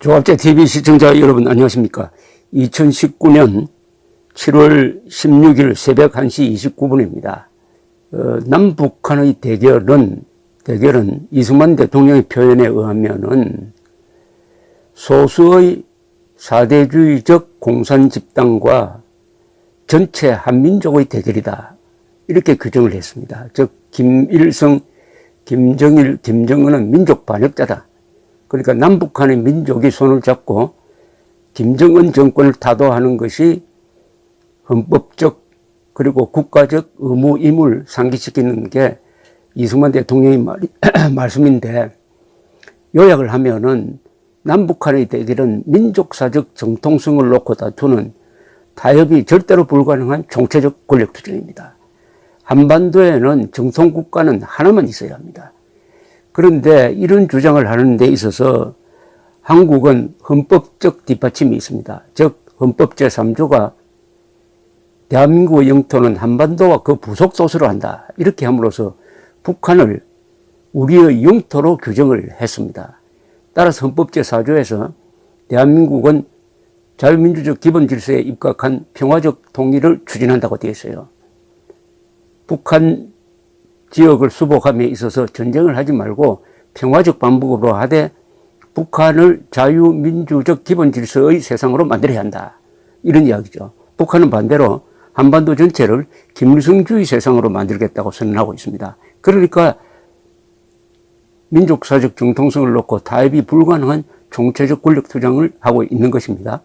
조갑제 TV 시청자 여러분 안녕하십니까. 2019년 7월 16일 새벽 1시 29분입니다. 남북한의 대결은 이승만 대통령의 표현에 의하면은 소수의 사대주의적 공산집단과 전체 한민족의 대결이다. 이렇게 규정을 했습니다. 즉 김일성, 김정일, 김정은은 민족 반역자다. 그러니까 남북한의 민족이 손을 잡고 김정은 정권을 타도하는 것이 헌법적 그리고 국가적 의무, 임무를 상기시키는 게 이승만 대통령의 말씀인데, 요약을 하면은 남북한의 대결은 민족사적 정통성을 놓고 다투는 타협이 절대로 불가능한 총체적 권력투쟁입니다. 한반도에는 정통국가는 하나만 있어야 합니다. 그런데 이런 주장을 하는 데 있어서 한국은 헌법적 뒷받침이 있습니다. 즉 헌법 제3조가 대한민국의 영토는 한반도와 그 부속 도시로 한다. 이렇게 함으로써 북한을 우리의 영토로 규정을 했습니다. 따라서 헌법 제4조에서 대한민국은 자유민주적 기본질서에 입각한 평화적 통일을 추진한다고 되어 있어요. 북한 지역을 수복함에 있어서 전쟁을 하지 말고 평화적 방법으로 하되 북한을 자유민주적 기본질서의 세상으로 만들어야 한다. 이런 이야기죠. 북한은 반대로 한반도 전체를 김일성주의 세상으로 만들겠다고 선언하고 있습니다. 그러니까 민족사적 정통성을 놓고 타협이 불가능한 총체적 권력투쟁을 하고 있는 것입니다.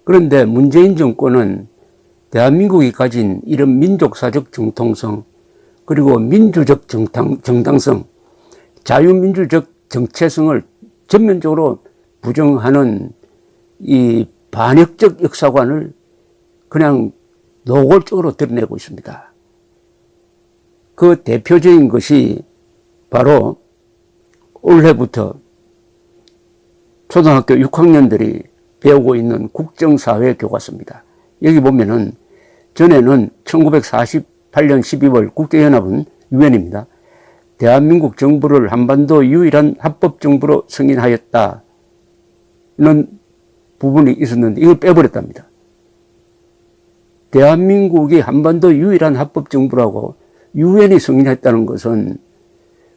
그런데 문재인 정권은 대한민국이 가진 이런 민족사적 정통성, 그리고 민주적 정당성, 자유민주적 정체성을 전면적으로 부정하는 이 반역적 역사관을 그냥 노골적으로 드러내고 있습니다. 그 대표적인 것이 바로 올해부터 초등학교 6학년들이 배우고 있는 국정사회 교과서입니다. 여기 보면은 전에는 1948년 12월 국제연합은 유엔입니다. 대한민국 정부를 한반도 유일한 합법정부로 승인하였다는 부분이 있었는데 이걸 빼버렸답니다. 대한민국이 한반도 유일한 합법정부라고 유엔이 승인했다는 것은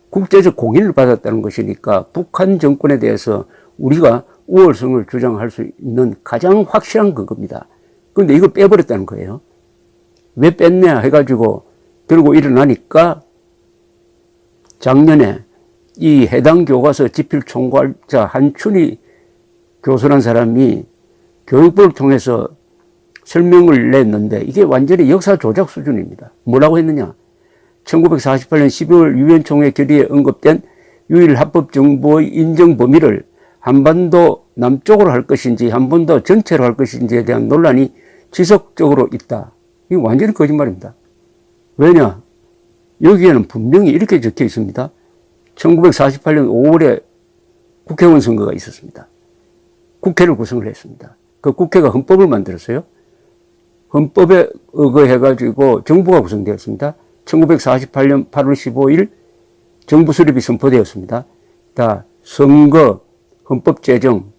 국제적 공인을 받았다는 것이니까 북한 정권에 대해서 우리가 우월성을 주장할 수 있는 가장 확실한 근거입니다. 그런데 이걸 빼버렸다는 거예요. 왜 뺐냐 해가지고 들고 일어나니까 작년에 이 해당 교과서 집필 총괄자 한춘희 교수라는 사람이 교육부를 통해서 설명을 냈는데 이게 완전히 역사 조작 수준입니다. 뭐라고 했느냐? 1948년 12월 유엔 총회 결의에 언급된 유일 합법 정부의 인정 범위를 한반도 남쪽으로 할 것인지 한반도 전체로 할 것인지에 대한 논란이 지속적으로 있다. 이거 완전히 거짓말입니다. 왜냐? 여기에는 분명히 이렇게 적혀 있습니다. 1948년 5월에 국회의원 선거가 있었습니다. 국회를 구성을 했습니다. 그 국회가 헌법을 만들었어요. 헌법에 의거해가지고 정부가 구성되었습니다. 1948년 8월 15일 정부 수립이 선포되었습니다. 다 선거, 헌법 제정,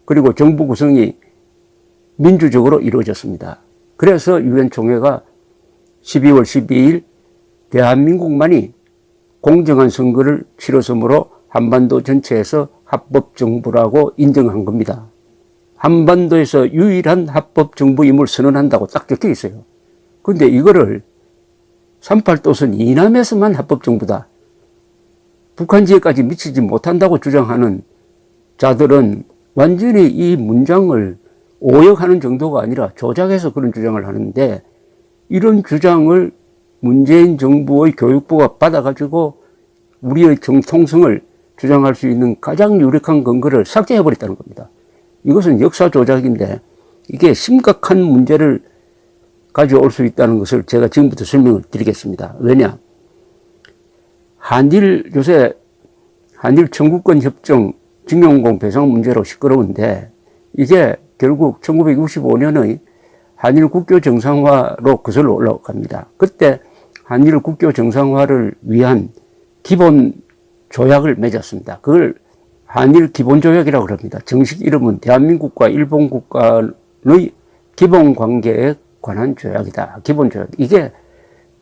그리고 정부 구성이 민주적으로 이루어졌습니다. 그래서 유엔 총회가 12월 12일 대한민국만이 공정한 선거를 치렀으므로 한반도 전체에서 합법정부라고 인정한 겁니다. 한반도에서 유일한 합법정부임을 선언한다고 딱 적혀 있어요. 그런데 이거를 38도선 이남에서만 합법정부다, 북한 지역까지 미치지 못한다고 주장하는 자들은 완전히 이 문장을 오역하는 정도가 아니라 조작해서 그런 주장을 하는데, 이런 주장을 문재인 정부의 교육부가 받아가지고 우리의 정통성을 주장할 수 있는 가장 유력한 근거를 삭제해버렸다는 겁니다. 이것은 역사 조작인데 이게 심각한 문제를 가져올 수 있다는 것을 제가 지금부터 설명을 드리겠습니다. 왜냐? 요새 한일 청구권 협정 징용공 배상 문제로 시끄러운데, 이게 결국 1965년의 한일 국교 정상화로 거슬러 올라갑니다. 그때 한일 국교 정상화를 위한 기본 조약을 맺었습니다. 그걸 한일 기본조약이라고 합니다. 정식 이름은 대한민국과 일본 국간의 기본관계에 관한 조약이다. 기본조약. 이게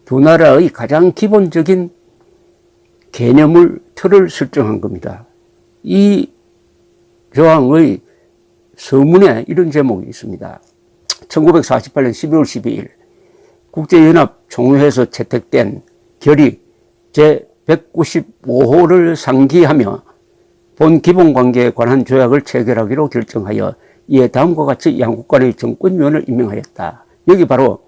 두 나라의 가장 기본적인 개념을, 틀을 설정한 겁니다. 이 조항의 서문에 이런 제목이 있습니다. 1948년 12월 12일 국제연합 총회에서 채택된 결의 제195호를 상기하며 본 기본관계에 관한 조약을 체결하기로 결정하여 이에 다음과 같이 양국 간의 정권위원을 임명하였다. 여기 바로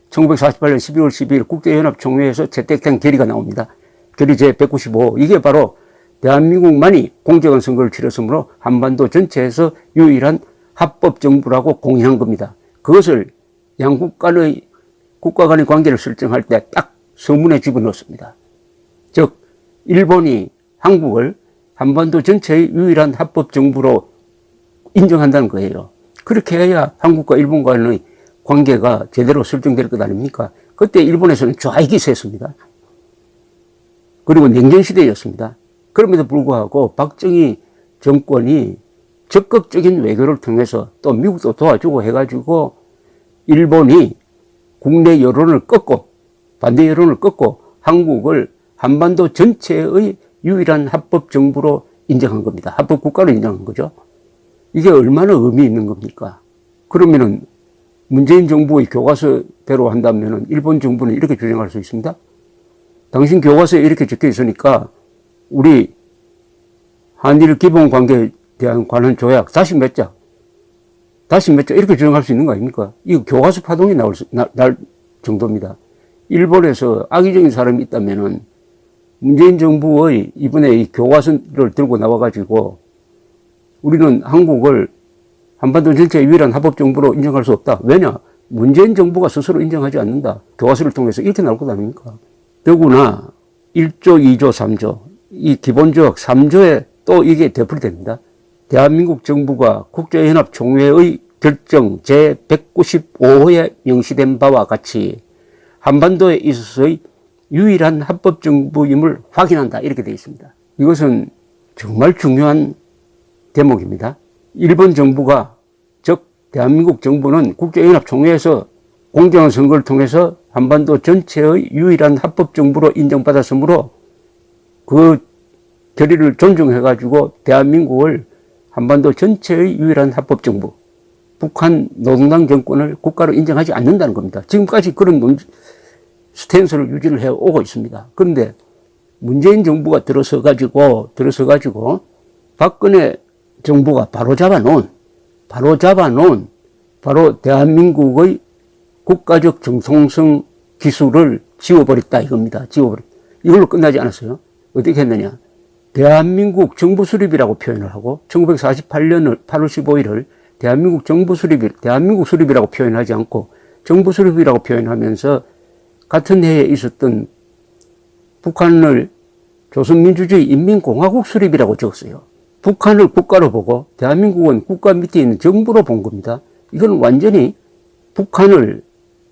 1948년 12월 12일 국제연합 총회에서 채택된 결의가 나옵니다. 결의 제195호. 이게 바로 대한민국만이 공정한 선거를 치렀으므로 한반도 전체에서 유일한 합법정부라고 공인한 겁니다. 그것을 양국 간의 국가 간의 관계를 설정할 때 딱 서문에 집어넣었습니다. 즉 일본이 한국을 한반도 전체의 유일한 합법정부로 인정한다는 거예요. 그렇게 해야 한국과 일본 간의 관계가 제대로 설정될 것 아닙니까? 그때 일본에서는 좌익이 셌습니다. 그리고 냉전시대였습니다. 그럼에도 불구하고 박정희 정권이 적극적인 외교를 통해서 또 미국도 도와주고 해가지고 일본이 국내 여론을 꺾고 반대 여론을 꺾고 한국을 한반도 전체의 유일한 합법정부로 인정한 겁니다. 합법국가로 인정한 거죠. 이게 얼마나 의미 있는 겁니까? 그러면은 문재인 정부의 교과서대로 한다면은 일본 정부는 이렇게 주장할 수 있습니다. 당신 교과서에 이렇게 적혀 있으니까 우리 한일 기본관계에 대한 관한 조약 다시 맺자 이렇게 주장할 수 있는 거 아닙니까? 이거 교과서 파동이 날 정도입니다. 일본에서 악의적인 사람이 있다면은 문재인 정부의 이번에 이 교과서를 들고 나와가지고 우리는 한국을 한반도 전체의 유일한 합법정부로 인정할 수 없다. 왜냐? 문재인 정부가 스스로 인정하지 않는다. 교과서를 통해서 이렇게 나올 것 아닙니까? 더구나 1조, 2조, 3조 이 기본조약 3조에 또 이게 되풀이됩니다. 대한민국 정부가 국제연합 총회의 결정 제195호에 명시된 바와 같이 한반도에 있어서의 유일한 합법정부임을 확인한다. 이렇게 되어 있습니다. 이것은 정말 중요한 대목입니다. 일본 정부가, 즉 대한민국 정부는 국제연합 총회에서 공정한 선거를 통해서 한반도 전체의 유일한 합법정부로 인정받았으므로 그 결의를 존중해가지고 대한민국을 한반도 전체의 유일한 합법정부, 북한 노동당 정권을 국가로 인정하지 않는다는 겁니다. 지금까지 그런 스탠스를 유지를 해오고 있습니다. 그런데 문재인 정부가 들어서가지고 박근혜 정부가 바로 대한민국의 국가적 정통성 기술을 지워버렸다 이겁니다. 이걸로 끝나지 않았어요. 어떻게 했느냐. 대한민국 정부 수립이라고 표현을 하고 1948년 8월 15일을 대한민국 수립이라고 표현하지 않고 정부 수립이라고 표현하면서 같은 해에 있었던 북한을 조선민주주의 인민공화국 수립이라고 적었어요. 북한을 국가로 보고 대한민국은 국가 밑에 있는 정부로 본 겁니다. 이건 완전히 북한을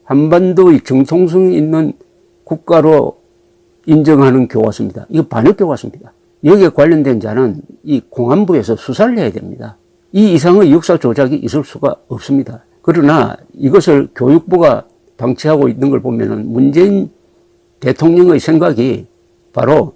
한반도의 정통성 있는 국가로 인정하는 교과서입니다. 이거 반역 교과서입니다. 여기에 관련된 자는 이 공안부에서 수사를 해야 됩니다. 이 이상의 역사 조작이 있을 수가 없습니다. 그러나 이것을 교육부가 방치하고 있는 걸 보면은 문재인 대통령의 생각이 바로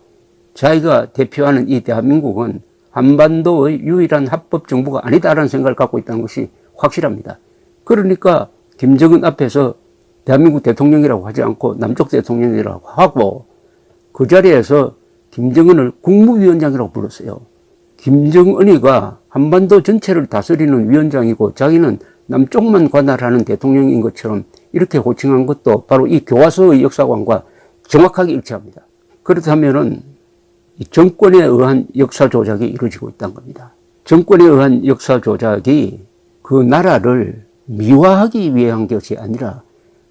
자기가 대표하는 이 대한민국은 한반도의 유일한 합법 정부가 아니다라는 생각을 갖고 있다는 것이 확실합니다. 그러니까 김정은 앞에서 대한민국 대통령이라고 하지 않고 남쪽 대통령이라고 하고 그 자리에서 김정은을 국무위원장이라고 불렀어요. 김정은이가 한반도 전체를 다스리는 위원장이고 자기는 남쪽만 관할하는 대통령인 것처럼 이렇게 호칭한 것도 바로 이 교과서의 역사관과 정확하게 일치합니다. 그렇다면은 이 정권에 의한 역사 조작이 이루어지고 있다는 겁니다. 정권에 의한 역사 조작이 그 나라를 미화하기 위한 것이 아니라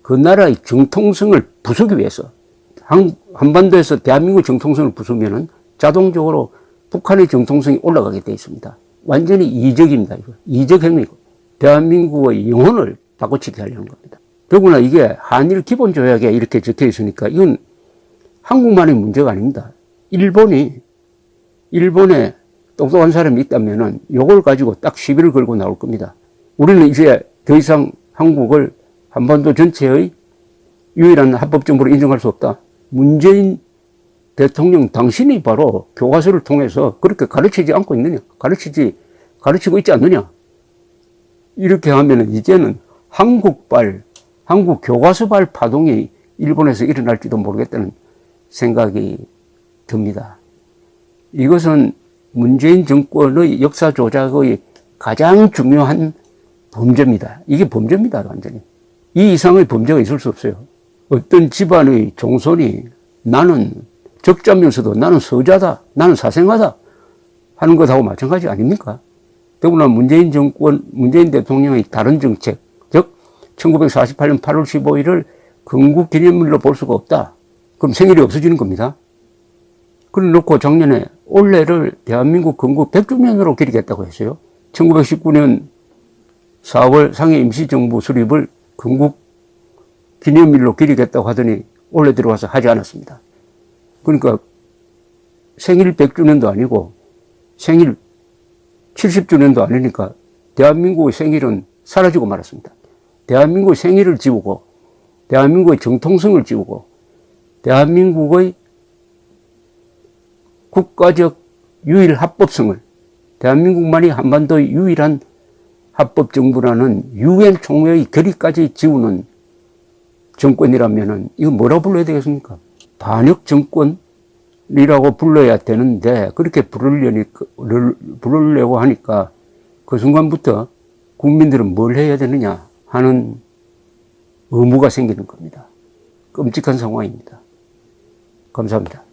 그 나라의 정통성을 부수기 위해서 한반도에서 대한민국 정통성을 부수면은 자동적으로 북한의 정통성이 올라가게 되어 있습니다. 완전히 이적입니다. 이거. 이적 행위고 대한민국의 영혼을 바꿔치기 하려는 겁니다. 더구나 이게 한일 기본조약에 이렇게 적혀 있으니까 이건 한국만의 문제가 아닙니다. 일본에 똑똑한 사람이 있다면은 요걸 가지고 딱 시비를 걸고 나올 겁니다. 우리는 이제 더 이상 한국을 한반도 전체의 유일한 합법정부로 인정할 수 없다. 문재인 대통령 당신이 바로 교과서를 통해서 그렇게 가르치지 않고 있느냐? 가르치고 있지 않느냐? 이렇게 하면은 이제는 한국 교과서발 파동이 일본에서 일어날지도 모르겠다는 생각이 듭니다. 이것은 문재인 정권의 역사 조작의 가장 중요한 범죄입니다. 이게 범죄입니다, 완전히. 이 이상의 범죄가 있을 수 없어요. 어떤 집안의 종손이 나는 적자면서도 나는 서자다, 나는 사생하다 하는 것하고 마찬가지 아닙니까? 더구나 문재인 대통령의 다른 정책, 즉 1948년 8월 15일을 건국기념일로 볼 수가 없다. 그럼 생일이 없어지는 겁니다. 그래 놓고 작년에 올해를 대한민국 건국 100주년으로 기리겠다고 했어요. 1919년 4월 상해 임시정부 수립을 건국 기념일로 기리겠다고 하더니 올해 들어와서 하지 않았습니다. 그러니까 생일 100주년도 아니고 생일 70주년도 아니니까 대한민국의 생일은 사라지고 말았습니다. 대한민국의 생일을 지우고 대한민국의 정통성을 지우고 대한민국의 국가적 유일 합법성을, 대한민국만이 한반도의 유일한 합법정부라는 유엔 총회의 결의까지 지우는 정권이라면은 이거 뭐라고 불러야 되겠습니까? 반역 정권이라고 불러야 되는데 그렇게 부르려고 하니까 그 순간부터 국민들은 뭘 해야 되느냐 하는 의무가 생기는 겁니다. 끔찍한 상황입니다. 감사합니다.